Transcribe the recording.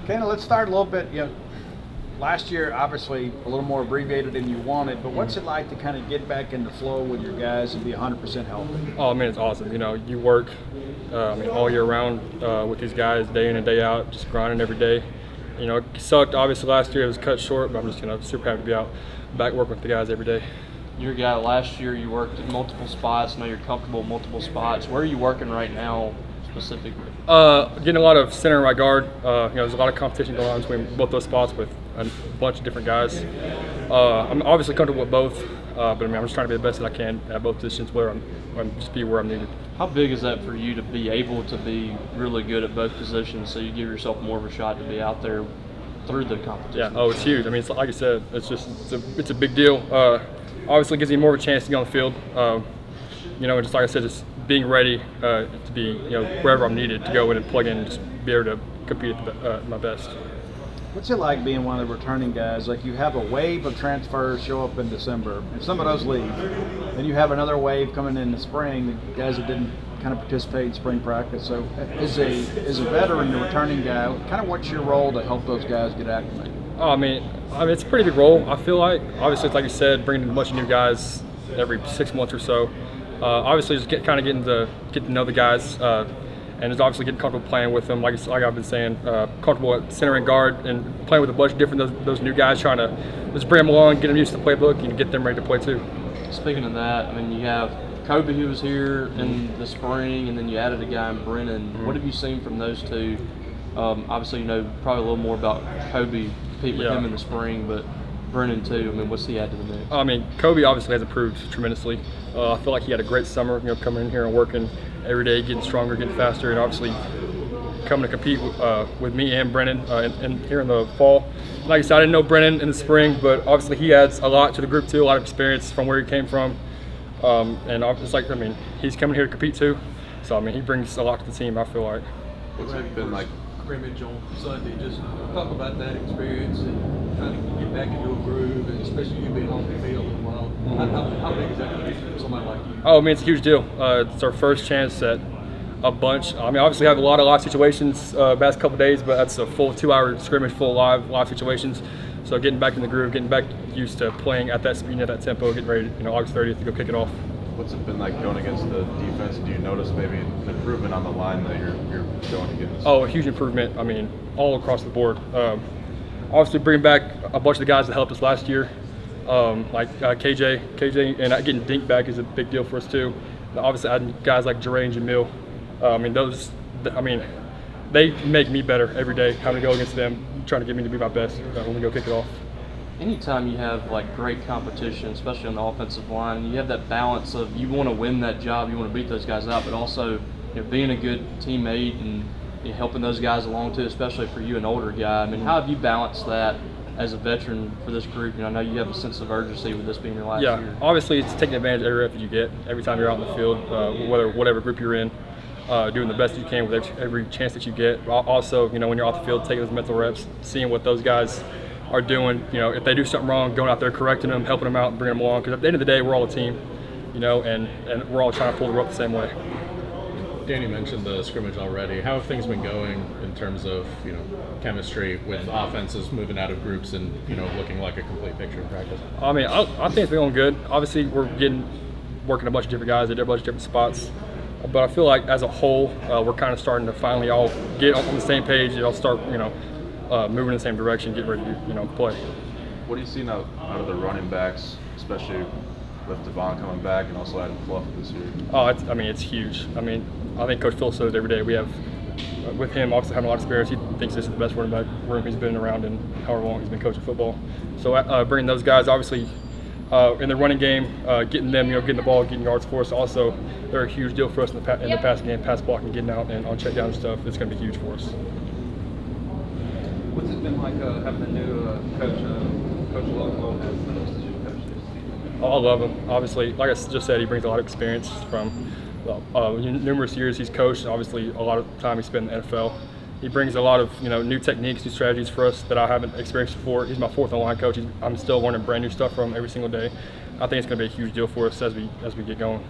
Canon, let's start a little bit. Last year, obviously, a little more abbreviated than you wanted, but what's it like to kind of get back into flow with your guys and be 100% healthy? Oh, man, it's awesome. You work all year round with these guys, day in and day out, just grinding every day. It sucked, obviously, last year. It was cut short, but I'm just super happy to be out back working with the guys every day. You're a guy, last year you worked in multiple spots. Now you're comfortable in multiple spots. Where are you working right now specifically? Getting a lot of center and right guard. There's a lot of competition going on between both those spots with a bunch of different guys. I'm obviously comfortable with both, but I'm just trying to be the best that I can at both positions where I'm just be where I'm needed. How big is that for you to be able to be really good at both positions, so you give yourself more of a shot to be out there through the competition? Yeah, it's huge. It's like I said, it's a big deal. Obviously, it gives me more of a chance to get on the field. And just like I said, just being ready to be, wherever I'm needed to go in and plug in and just be able to compete at my best. What's it like being one of the returning guys? Like, you have a wave of transfers show up in December, and some of those leave. Then you have another wave coming in the spring, the guys that didn't kind of participate in spring practice. So as a veteran, the returning guy, kind of what's your role to help those guys get acclimated? It's a pretty big role, I feel like. Obviously, it's like you said, bringing in a bunch of new guys every 6 months or so. Obviously, just getting to know the guys, and just obviously getting comfortable playing with them. Like I've been saying, comfortable at center and guard, and playing with a bunch of different those new guys, trying to just bring them along, get them used to the playbook, and get them ready to play too. Speaking of that, you have Kobe, who was here in the spring, and then you added a guy in Brennan. Mm-hmm. What have you seen from those two? Obviously, probably a little more about Kobe, compete with him in the spring, but Brennan too. What's he add to the mix? Kobe obviously has improved tremendously. I feel like he had a great summer, coming in here and working every day, getting stronger, getting faster, and obviously coming to compete with me and Brennan and here in the fall. Like I said, I didn't know Brennan in the spring, but obviously he adds a lot to the group too, a lot of experience from where he came from. And he's coming here to compete too. So he brings a lot to the team, I feel like. What's it been like? Scrimmage on Sunday, just talk about that experience and kind of get back into a groove, and especially you being on the field as well. How big is that going to be for somebody like you? It's a huge deal. It's our first chance at a bunch. Obviously, I have a lot of live situations past couple of days, but that's a full 2-hour scrimmage, full live situations. So getting back in the groove, getting back used to playing at that speed, at that tempo, getting ready, August 30th to go kick it off. What's it been like going against the defense? Do you notice maybe an improvement on the line that you're going against? A huge improvement. All across the board. Obviously, bringing back a bunch of the guys that helped us last year, like KJ, and getting Dink back is a big deal for us too. And obviously, adding guys like Jarange and Mill. They make me better every day. Having to go against them, trying to get me to be my best when we go kick it off. Anytime you have great competition, especially on the offensive line, you have that balance of you want to win that job, you want to beat those guys out, but also being a good teammate and helping those guys along too, especially for you, an older guy. How have you balanced that as a veteran for this group? I know you have a sense of urgency with this being your last year. Yeah, obviously it's taking advantage of every rep you get, every time you're out in the field, whatever group you're in, doing the best you can with every chance that you get. Also, when you're off the field, taking those mental reps, seeing what those guys are doing, if they do something wrong, going out there, correcting them, helping them out, and bringing them along. Because at the end of the day, we're all a team, and we're all trying to pull the rope the same way. Danny mentioned the scrimmage already. How have things been going in terms of chemistry with offenses moving out of groups and looking like a complete picture in practice? I think it's been going good. Obviously, we're working a bunch of different guys at a bunch of different spots, but I feel like as a whole, we're kind of starting to finally all get on the same page and all start moving in the same direction, get ready to play. What are you seeing out of the running backs, especially with Devon coming back and also adding Fluff this year? It's huge. I think Coach Phil says every day we have, with him obviously having a lot of experience, he thinks this is the best running back room he's been around in however long he's been coaching football. So bringing those guys, obviously, in the running game, getting them, getting the ball, getting yards for us. Also, they're a huge deal for us in the pass game, pass blocking, getting out and on check down and stuff. It's going to be huge for us. What's it been like having a new coach, Coach Lowe, as the assistant coach this season? I love him. Obviously, like I just said, he brings a lot of experience from numerous years he's coached. And obviously, a lot of time he spent in the NFL. He brings a lot of new techniques, new strategies for us that I haven't experienced before. He's my fourth line coach. I'm still learning brand new stuff from him every single day. I think it's going to be a huge deal for us as we get going.